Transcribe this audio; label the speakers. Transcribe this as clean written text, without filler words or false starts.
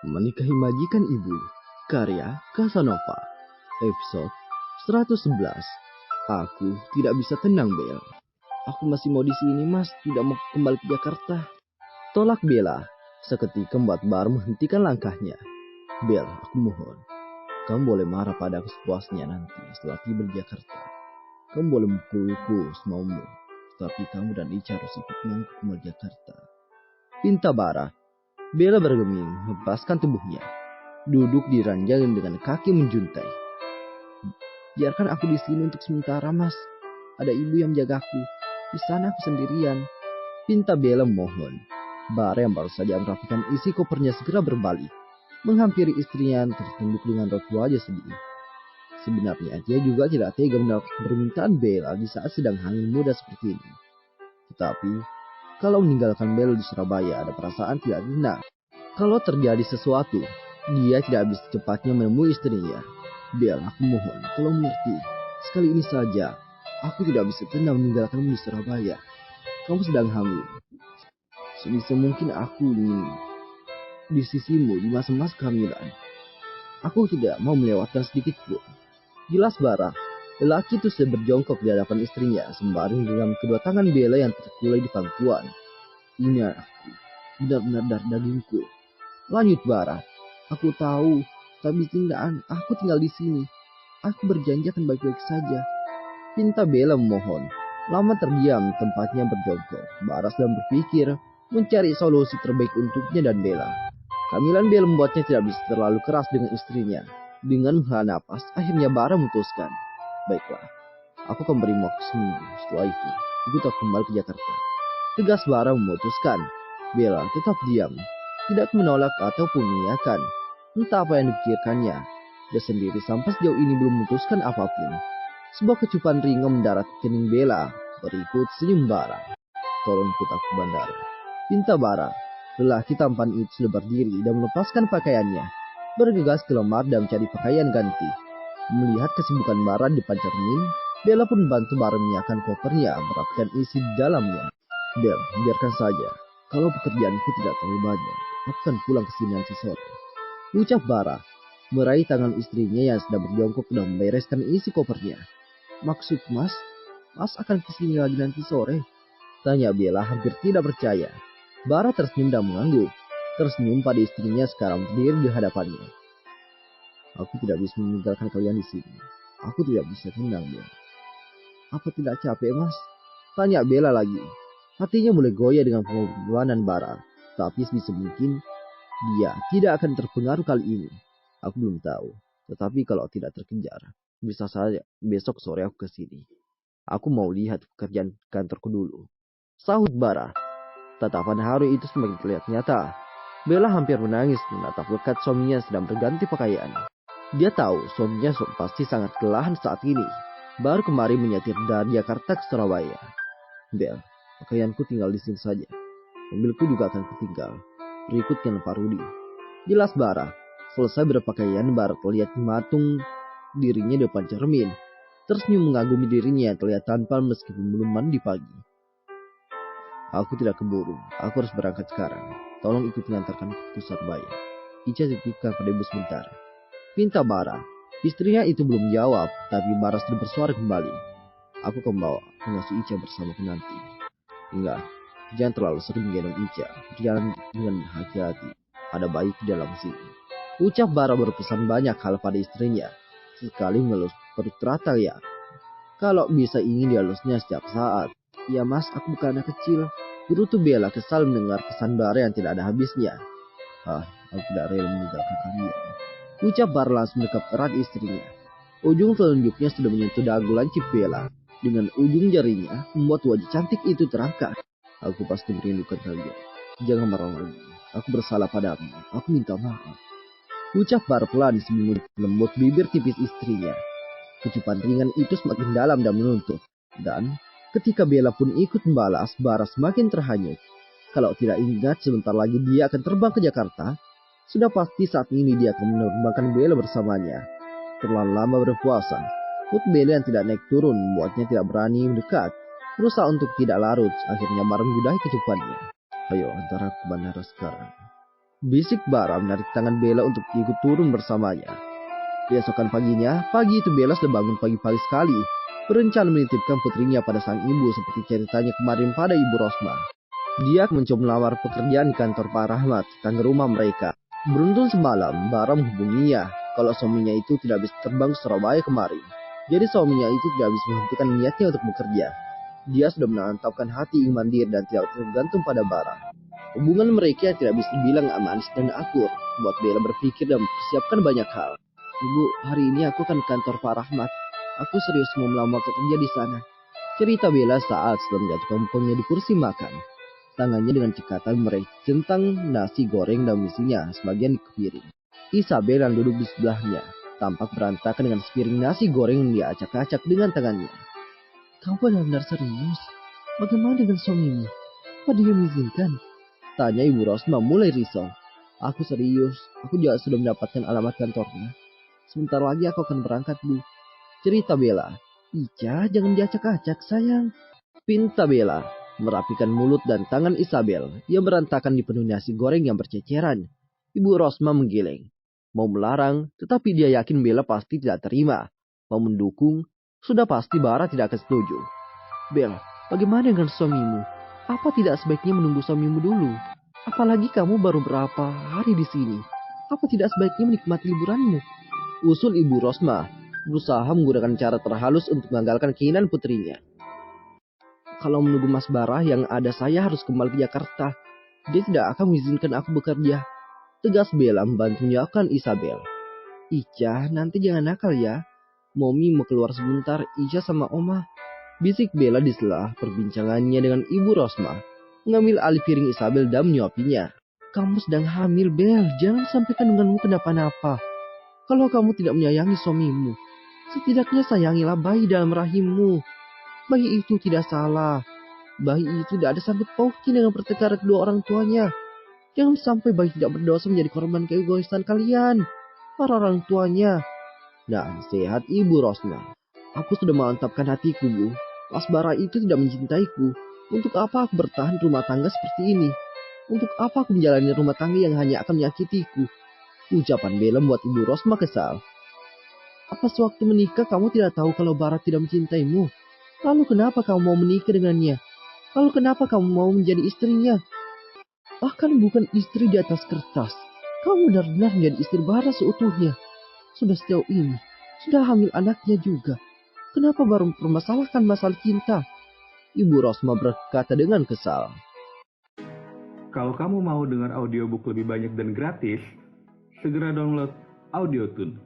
Speaker 1: Menikahi Majikan Ibu, karya Casanova, episode 111. Aku tidak bisa tenang, Bel. Aku masih mau di sini, Mas. Tidak mau kembali ke Jakarta. Tolak Bella. Seketika membuat Bar menghentikan langkahnya. Bel, aku mohon. Kamu boleh marah pada aku sepuasnya nanti setelah tiba di Jakarta. Kamu boleh memukulku semaumu. Tapi kamu dan Ica harus ikut mengangkut kembali Jakarta. Pinta Bara. Bella bergeming, melepaskan tubuhnya. Duduk di ranjang dengan kaki menjuntai. Biarkan aku di sini untuk sementara, Mas. Ada ibu yang menjagaku. Di sana aku sendirian. Pinta Bella memohon. Bara yang baru saja merapikan isi kopernya segera berbalik. Menghampiri istrinya yang tertunduk dengan raut wajah sedih. Sebenarnya dia juga tidak tega menolak permintaan Bella di saat sedang hamil muda seperti ini. Tetapi, kalau meninggalkan Bella di Surabaya ada perasaan tidak tenang. Kalau terjadi sesuatu, dia tidak bisa cepatnya menemui istrinya. Bella, aku mohon, tolong mengerti. Sekali ini saja, aku tidak bisa tenang meninggalkanmu di Surabaya. Kamu sedang hamil. Sebisa mungkin aku ingin di sisimu di masa-masa kehamilan. Aku tidak mau melewatkan sedikit pun. Jelas Bara, lelaki itu sudah berjongkok di hadapan istrinya, sembari menggenggam kedua tangan Bella yang terkulai di pangkuan. Ini anakku, benar-benar darah dagingku. Lanjut Bara, aku tahu, tapi aku tinggal di sini. Aku berjanji akan baik-baik saja. Pinta Bella memohon. Lama terdiam tempatnya berjongkok. Bara sedang berpikir mencari solusi terbaik untuknya dan Bella. Kehamilan Bella membuatnya tidak bisa terlalu keras dengan istrinya. Dengan menghela napas, akhirnya Bara memutuskan. Baiklah, aku akan beri waktu seminggu. Setelah itu, ikut aku kembali ke Jakarta. Tegas Bara memutuskan. Bella tetap diam. Tidak menolak ataupun mengiyakan. Entah apa yang dipikirkannya. Dia sendiri sampai sejauh ini belum memutuskan apapun. Sebuah kecupan ringan mendarat kening Bella. Berikut senyum Bara. Tolong ikut aku ke bandara. Pinta Bara. Lelaki tampan itu sudah berdiri dan melepaskan pakaiannya. Bergegas ke lemari dan mencari pakaian ganti. Melihat kesibukan Bara di depan cermin, Bella pun membantu Bara menyiapkan kopernya, merapikan isi di dalamnya. Bel, biarkan saja. Kalau pekerjaanku tidak terlalu banyak, aku akan pulang ke sini nanti sore. Ucap Bara, meraih tangan istrinya yang sedang berjongkok dan membereskan isi kopernya. Maksud Mas akan ke sini lagi nanti sore? Tanya Bella hampir tidak percaya. Bara tersenyum dan mengangguk. Tersenyum pada istrinya sekarang berdiri di hadapannya. Aku tidak bisa meninggalkan kalian di sini. Aku tidak bisa tenang, Bella. Apa tidak capek, Mas? Tanya Bella lagi. Hatinya mulai goyah dengan pengorbanan Bara. Tapi sebisa mungkin dia tidak akan terpengaruh kali ini. Aku belum tahu. Tetapi kalau tidak terkejar, bisa saja besok sore aku ke sini. Aku mau lihat pekerjaan kantorku dulu. Sahut Bara. Tatapan haru itu semakin terlihat nyata. Bella hampir menangis menatap lekat suaminya sedang berganti pakaian. Dia tahu suaminya pasti sangat kelelahan saat ini. Baru kemarin menyetir dari Jakarta ke Surabaya. Bel, pakaianku tinggal di sini saja. Mobilku juga akan kutinggal. Berikutnya Pak Rudi. Jelas Bara. Selesai berpakaian, Bara terlihat mematung dirinya di depan cermin. Tersenyum mengagumi dirinya yang terlihat tampan meskipun belum mandi pagi. Aku tidak keburu. Aku harus berangkat sekarang. Tolong ikut mengantarkan ke Surabaya. Ica titipkan pada ibu sebentar. Pinta Bara. Istrinya itu belum jawab, tapi Bara sudah bersuara kembali. Aku akan membawa pengasuh Ica bersama nanti. Enggak, jangan terlalu sering menggendong Ica. Berjalan dengan hati-hati. Ada bayi di dalam sini. Ucap Bara berpesan banyak hal pada istrinya. Sekali mengelus perut rata ya. Kalau bisa ingin dihalusnya setiap saat. Ya Mas, aku bukan anak kecil. Gerutu Bella kesal mendengar pesan Bara yang tidak ada habisnya. Aku tidak rela meninggalkan kalian. Ucap Bara langsung dekat erat istrinya. Ujung telunjuknya sudah menyentuh dagu lancip Bella. Dengan ujung jarinya membuat wajah cantik itu terangkat. Aku pasti merindukan kalian. Jangan marah lagi. Aku bersalah padamu. Aku minta maaf. Ucap Bara pelan sambil lembut bibir tipis istrinya. Kecupan ringan itu semakin dalam dan menuntut. Dan ketika Bella pun ikut membalas, Bara semakin terhanyut. Kalau tidak ingat sebentar lagi dia akan terbang ke Jakarta, sudah pasti saat ini dia akan menerbangkan Bella bersamanya. Terlalu lama berpuasa, mood Bella yang tidak naik turun membuatnya tidak berani mendekat. Berusaha untuk tidak larut, akhirnya Bara menyudahi kecupannya. Ayo, antar aku ke bandara sekarang. Bisik Bara menarik tangan Bella untuk ikut turun bersamanya. Keesokan paginya, pagi itu Bella sudah bangun pagi-pagi sekali, berencana menitipkan putrinya pada sang ibu seperti ceritanya kemarin pada Ibu Rosma. Dia mencoba melamar pekerjaan di kantor Pak Rahmat, tetangga rumah mereka. Beruntung semalam, Bara menghubunginya kalau suaminya itu tidak bisa terbang ke Surabaya kemarin. Jadi suaminya itu tidak bisa menghentikan niatnya untuk bekerja. Dia sudah menetapkan hati ingin mandiri dan tidak tergantung pada Bara. Hubungan mereka tidak bisa dibilang manis dan akur, buat Bella berpikir dan mempersiapkan banyak hal. Ibu, hari ini aku akan ke kantor Pak Rahmat. Aku serius mau melamar kerja di sana. Cerita Bella saat sedang menjatuhkan mumpungnya di kursi makan. Tangannya dengan cekatan meraih centang nasi goreng dan misinya sebagian di piring. Isabel yang duduk di sebelahnya tampak berantakan dengan sepiring nasi goreng yang diacak-acak dengan tangannya. Kau benar-benar serius? Bagaimana dengan suamimu? Apa dia mengizinkan? Tanya Ibu Rosma mulai risau. Aku serius, aku juga sudah mendapatkan alamat kantornya. Sebentar lagi aku akan berangkat, Bu. Cerita Bella. Ica, jangan diacak-acak, sayang. Pinta Bella merapikan mulut dan tangan Isabel yang berantakan dipenuhi nasi goreng yang berceceran. Ibu Rosma menggeleng. Mau melarang, tetapi dia yakin Bella pasti tidak terima. Mau mendukung, sudah pasti Bara tidak akan setuju. Bella, bagaimana dengan suamimu? Apa tidak sebaiknya menunggu suamimu dulu? Apalagi kamu baru berapa hari di sini. Apa tidak sebaiknya menikmati liburanmu? Usul Ibu Rosma, berusaha menggunakan cara terhalus untuk menggagalkan keinginan putrinya. Kalau menunggu Mas Bara yang ada saya harus kembali ke Jakarta. Dia tidak akan mengizinkan aku bekerja. Tegas Bella membantu menjawabkan Isabel. Ica, nanti jangan nakal ya. Momi mau keluar sebentar, Ica sama Oma. Bisik Bella di sela perbincangannya dengan Ibu Rosma. Mengambil alih piring Isabel dan menyuapinya. Kamu sedang hamil, Bel. Jangan sampai kandunganmu kenapa-napa. Kalau kamu tidak menyayangi suamimu, setidaknya sayangilah bayi dalam rahimmu. Bayi itu tidak salah. Bayi itu tidak ada sangkut pautnya dengan pertengkaran kedua orang tuanya. Jangan sampai bayi tidak berdosa menjadi korban keegoisan kalian, para orang tuanya. Dan sehat Ibu Rosma. Aku sudah mantapkan hatiku, Bu. Mas Bara itu tidak mencintaiku. Untuk apa aku bertahan di rumah tangga seperti ini? Untuk apa aku menjalani rumah tangga yang hanya akan menyakitiku? Ucapan Bella membuat Ibu Rosma kesal. Apa sewaktu menikah kamu tidak tahu kalau Bara tidak mencintaimu? Lalu kenapa kamu mau menikah dengannya? Lalu kenapa kamu mau menjadi istrinya? Bahkan bukan istri di atas kertas. Kamu benar-benar menjadi istri Bara seutuhnya. Sudah sejauh ini, sudah hamil anaknya juga. Kenapa baru mempermasalahkan masalah cinta? Ibu Rosma berkata dengan kesal.
Speaker 2: Kalau kamu mau dengar audiobook lebih banyak dan gratis, segera download AudioTune.